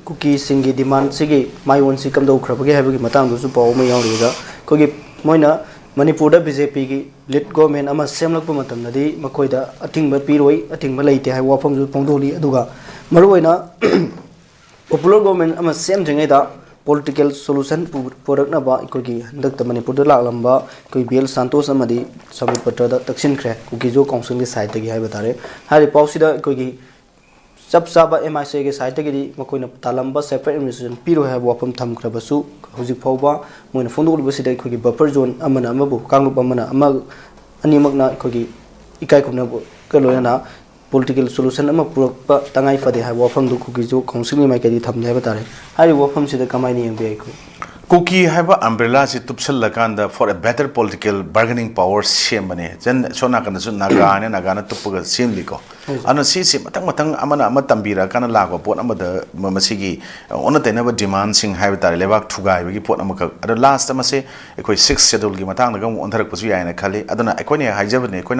cookie singi demand sigi my one si kam do khrabage habagi matang du su paw ma yawriga kogi moina manipur da bjp gi lead government ama semlakpa matam nadi makoida atingba piroi atingba leite hai wafam ju pongdoli aduga maruina popular government ama sem jengai da political solution purakna ba ikogi handak ta manipur da laklamba koi bel santos amadi samit patra da taksin khre cookie jo council gi side gi hai batare hari pausida ikogi sab saba MIC के side के मकोइना तालंबा separate administration पिरो है वाफम थम खरबसु हुजिक फौबा Moin फोंदोल बसिदा खोगी buffer zone अमना अमबु कांगलुप अमना अमा अनिमकना खोगी इकाय खुना कलोयना political solution ama purakpa tangai fade hai wafam du खोगी जो council नि माइकदी थमने बतारे हारि वफम सिदा कमाइनि एम बी को Cookie have umbrella si tupsal lakanda for a better political bargaining power same bane jen sona kana su nagana tupuga same liko ana si matang amana ama tambira kana lagwa pot amada masigi ona tenaba demand sing have tare lebak thugai bagi pot amaka ada last ama se ekoi 6 schedule gi matang daga ontharak pasu yaina khali aduna ekoi ne haijabane ekoi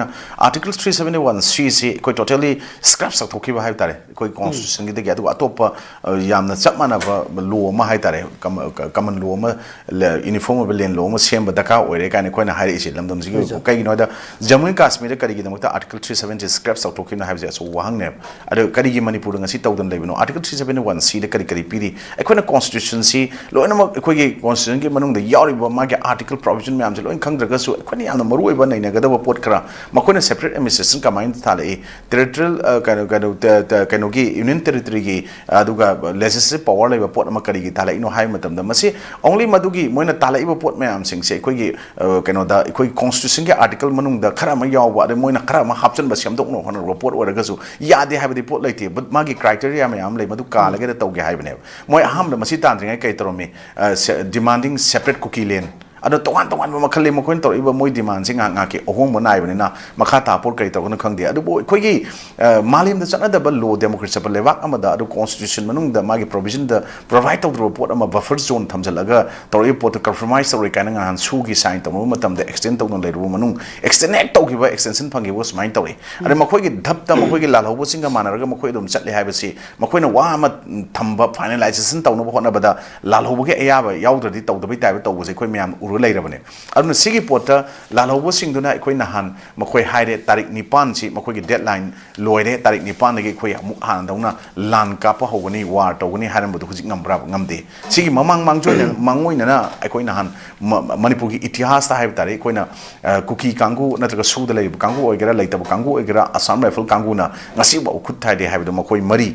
article 371 c si ekoi totally scrap sak thoki ba have tare ekoi constitution gi de adu atopa yamna chapmana ba law ma have tare common law uniform billion law ma sem badaka oire kan ko na hari isi lamdam ji kai no da jammu kashmir kari gi damta article 370 scraps out tokin have ja so wahang ne ado kari gi manipur ngasi tawdan leibino article 371 c de kari piri ekona constitution si loina ma ko gi constitution gi manung da yauri ba ma gi article provision me am je loin khang draga su ekoni am maru oiba nei na ga da pot kra ma ko na separate administration ka mind thala e territorial kano gi union territory gi aduga legislative power leiba pot ma kari gi thala ino hai matam da masi only madugi moina tala iba pot mayam sing se koi gi kano da koi constitution ge article manung da khara ma yaw ba de moina khara ma hapchen ba siam dok no hon report ora ga su ya de have the pot laite but magi criteria mayam le madu ka lage da tawge haibne moi aham da masi tan ringai kai toromi demanding separate cookie lane ado tongan makhali makoin tor iba moi demand sing nga ke ohong mo nai bani na makha ta por kai tor kono khangde ado boy khoi gi malim da chana da ba law democracy pa lewak amada ado constitution manung da magi provision da provide to report ama buffer zone thamjalaga tor i pot compromise tor kai na han su gi sign to matam da extend to no le ru manung extend to gi ba extension phangi was mind tor ade makhoi gi dhap ta makhoi gi lal hobo singa manaraga makhoi dum chatle hai ba si makhoi na wa ma thamba finalization to no hona bada lal hobo ge aya ba yaudra di to da bai tai ba to go se khoi myam uru lairabane aduna sigi pota lalhobo singduna ekoi nahan makoi haire tarik nipan si makoi gi deadline loire tarik nipan gi khoi amuk han dauna lan ka pa hogani war togani haram bu hujik ngambra ngamde sigi mamang mangjo mangoi na ekoi nahan manipur gi itihas ta haib tare ekoi na cookie kangu natraga suda lai kangu oigera laitaba kangu oigera assam rifle kangu na ngasi ba khut thai de haib do makoi mari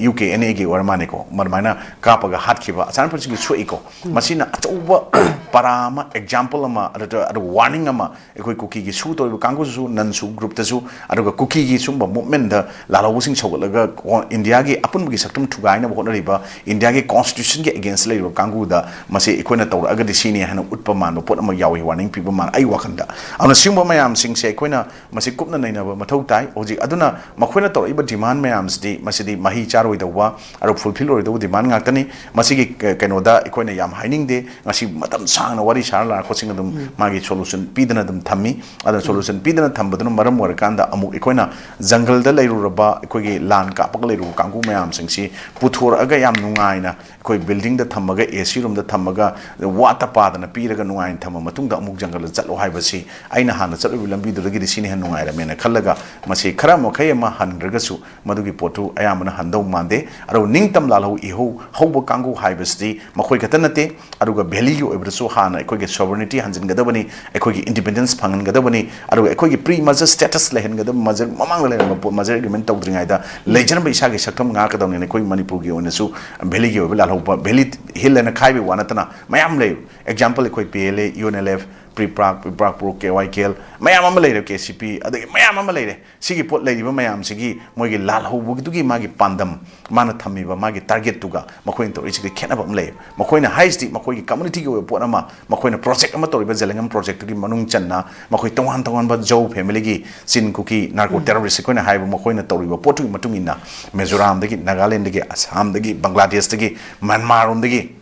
UK NA gi warmane ko marmaina kapaga hatkiba asan pur gi sui ko masina achoba parama example ama adu warning ama ekoi cookie gi su to kangu su nan su group ta su adu cookie gi sumba movement da lalawu sing choglaga India gi apun gi saktum thugai na bonari ba India gi constitution gi against lai kangu da mase ekoi na tawra aga disini hana utpa man pot ama yawi warning people man ai wakhanda ana simba mayam sing se ekoi na mase kupna naina ba mathau tai hoji aduna makhoi na tawra iba demand mayam sdi masidi mahi charoi da wa adu fulfill oi da demand ngaktani masigi keno da ekoi na yam haining de ngasi matam sang na wari sharla coaching dum magi solution pidana dum thammi ada solution pidana thambaduna maram warakanda amu ekoina jungle da leiru raba ekogi lan ka pak leiru kangu mayam singsi puthor aga yam nungai na ekoi building da thamaga AC room da thamaga wata padana piraga nungai thama matung da amuk jungle chatlo haibasi aina hana chatlo lambi duragi disini han nungai ramena khallaga masi khara mokhai ma handraga su madugi potu ayamana handau mande aro ningtam lalho iho hobo kangu haibasti makhoi katanate aruga value ebrasu hana ekoi sovereignty hanjin gadabani ekoi independence phangan gadabani aru ekoi pre major status lehen gadab major mamang le major agreement tawdringai da lejan ba isa gi saktham nga kadawni ekoi manipur gi onesu valley gi obela hopa valley hill na khaibe wanatana mayam le example ekoi PLA UNLF pre-prac pro KYKL mayam ama leire KCP adagi mayam ama leire sigi pot leiriba mayam sigi moigi lal hobu gi magi pandam mana thamiba magi target tuga makoin to ichi khenaba am leir makoina highest makoigi community gi pot ama makoina project ama toriba zelengam project gi manung channa makoi tongan ba jo family gi sin kuki narco terrorist koina haiba makoina toriba potu matungina Mizoram dagi Nagaland dagi Assam dagi Bangladesh dagi Myanmar dagi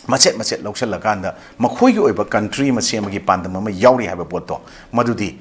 macet lausalakanda makhoi gi oiba country ma semagi pandam ma yauri haba poto madudi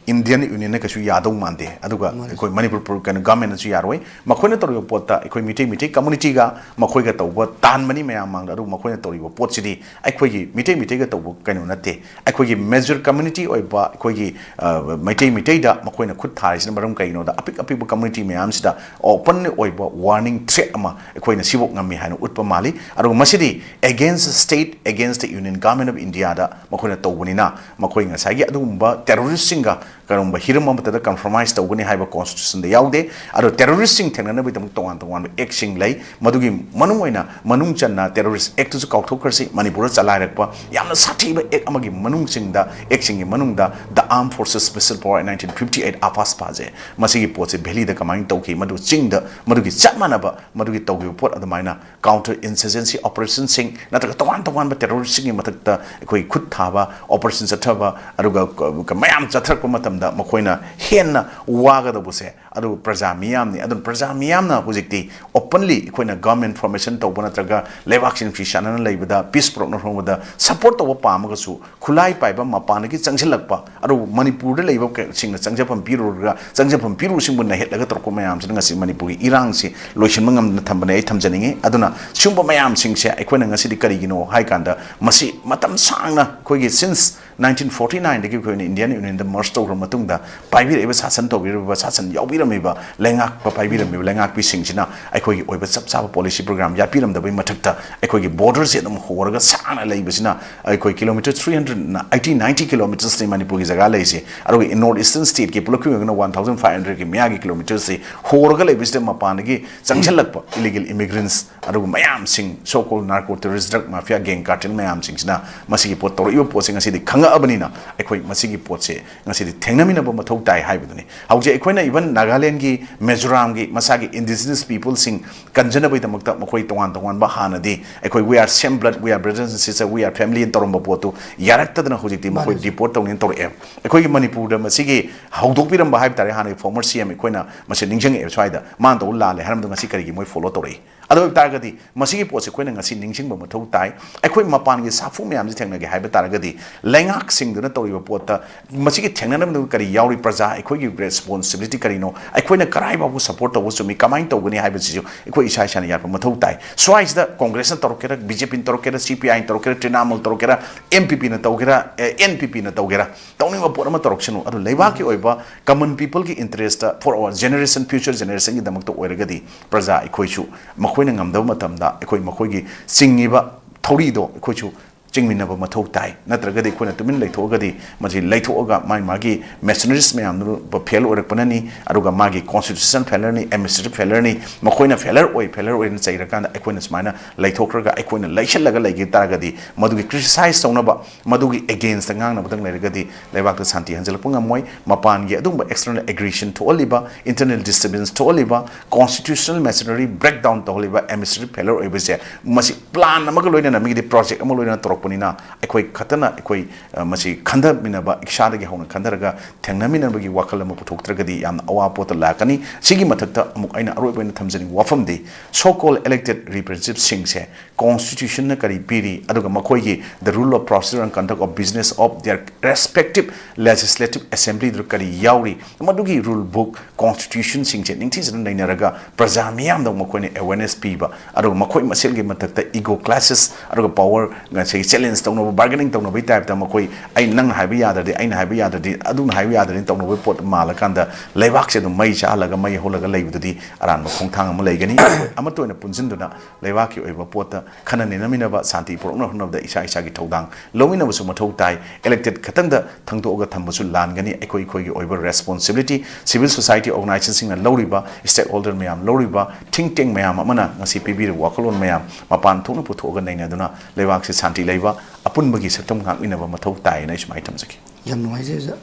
Indian Union kasu yadau mande aduga ekoi Manipur kan government su yaroi makhoina toriba potta ekoi mite community ga makhoi ga tawba tan mani mayam mang adu makhoina toriba pot sidi ekoi gi mite ga tawba kanu nate ekoi gi major community oiba ekoi gi mite da makhoina khut thai sin maram kaino da apik community mayam sida open oiba warning threat ama ekoi na sibok ngami haino utpa mali adu masidi against the state against the union government of India da makhoina tawbani na makhoi nga sagi adumba terrorist singa karumba hiram amata compromise tawgani haiba constitution da yaude ado terrorist sing thengna bi tam tongan action lay madugi manung oina manung channa terrorist act su kauthokkarsi Manipur chalairakpa yamna sathiba ek amagi manung sing da action gi manung da the armed forces special power in 1958 apas paje masigi potse bheli da kamain tawki madu ching da madugi chatmanaba madugi tawgi pot adamaina counter insurgency operation sing nataka tongan ba terrorist sing matakta ekoi khut thaba operation chathaba aduga mayam chathrak matam da makoina henna waga da buse adu praja miyam ni adu praja miyam na hujikti openly koina government formation to bona traga lewak sin fi shanan leibada peace pro no da support to pa ma su khulai pai ba mapana ki changsilakpa adu Manipur da leiba sing na changjapam piru ga changjapam piru sing bun na het laga tor ko mayam sin ngasi Manipur irang si loisin mangam na thambane ai thamjaninge aduna sumba mayam sing se koina ngasi di kari gino hai kanda masi matam sangna koigi since 1949 dagi ko Indian Union the merge to matung da paibir eba sasan to bir sasan yaubiram eba lengak pa paibiram eba lengak pi singsina aikoi oiba chapchaba policy program ya piram da bai mathakta aikoi gi borders edum horaga sana leibasina aikoi kilometer 380-90 kilometers ni Manipur gi jaga leise aro in north eastern state ki pulakku ngna 1500 ki miyagi kilometers se horaga leibiste mapana gi changchalakpa illegal immigrants aro mayam sing so called narco terrorist drug mafia gang cartel mayam singsina masigi pot to yo posing asi di khanga abanina aikoi masigi potse ngasi di thengnamina ba mathau tai haibuduni hauje aikoina even Nagaland gi Mizoram gi masagi indigenous people sing kanjana bai tamakta makoi tongan ba hanadi aikoi we are same blood we are brothers and sisters we are family in toromba potu yarakta dana hujikti makoi deport tawnin tor em aikoi gi Manipur da masigi haudok piram ba haib tare hana former CM aikoina mase ningjang e swaida man to la le haram ngasi kari gi moi follow tori ado taragadi masigi potse koina ngasi ningjing ba mathau tai aikoi mapan gi safu myam ji thengna gi haiba taragadi lengak sing duna tori ba pota masigi thengna nam kari yauri praja aikoi gi responsibility kari no aikoina karai ba bu support to sumi kamain to gani haiba ji aikoi isai shani yar ba mathau tai swais da congress na torokera BJP na torokera CPI na torokera Trinamool torokera MPP na torokera NPP na torokera tawni ba pora ma toroksanu ado leiba ki oiba common people ki interest for our generation future generation gi damak to oiragadi praja aikoi chu makhoi na ngamdaw matamda ekoi makhoi gi singiba thori do ekoi chu chingminaba mathau tai natragadi koina tumin leithogadi maji leithoga mai magi mercenaries mayam nu ba fail orakpanani aruga magi constitution failure ni administrative failure ni makoina failure oi na chairakanda ekoina smaina leithokraga ekoina leishalaga legi taragadi madugi criticize saunaba madugi against ngang na badang leragadi lebak ta santi hanjalpunga moi mapan gi adumba external aggression to oliba internal disturbance to oliba constitutional machinery breakdown to oliba administrative failure oi bese masi plan amaga loina na migi project ama loina Ponina, ekoi katana ekoi masi khanda minaba ikshada gi hona khandaraga thengnamina bagi wakal ma puthoktragadi yam awa pot lakani sigi mathakta amuk aina aroi baina thamjani wafam de so called elected representatives sing se constitution na kari piri aduga makoi gi the rule of procedure and conduct of business of their respective legislative assembly dru kari yauri madugi rule book constitution sing se ningthi san nainaraga praja miyam da makoi ne awareness piba aduga makoi masel gi mathakta ego classes aduga power ga challenge tawno bargaining tawno bai type ta makoi ai nang haiba yadade aina haiba yadade adun haiba yadade tawno bai pot mala kanda leibak se dum mai cha laga mai holaga leibududi aran ma khongthang am leigani ama toina punjinduna leibak ki oiba pota khanani namina ba santi porokna honab da isa isa gi thodang lomina bu mathau tai elected khatanda thangto ga thambusu langani ekoi khoi gi oiba responsibility civil society organization na loriba stakeholder mayam loriba think tank mayam amana ngasi pibir wakolon mayam mapan thona puthoga naina duna leibak se santi leiba apun bagi satam ngak inaba mathau tai na ismai tamjaki yam noi je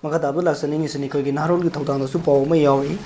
maka dabu la sani ni sani ko gi narol gi thawdang da su paw ma yawi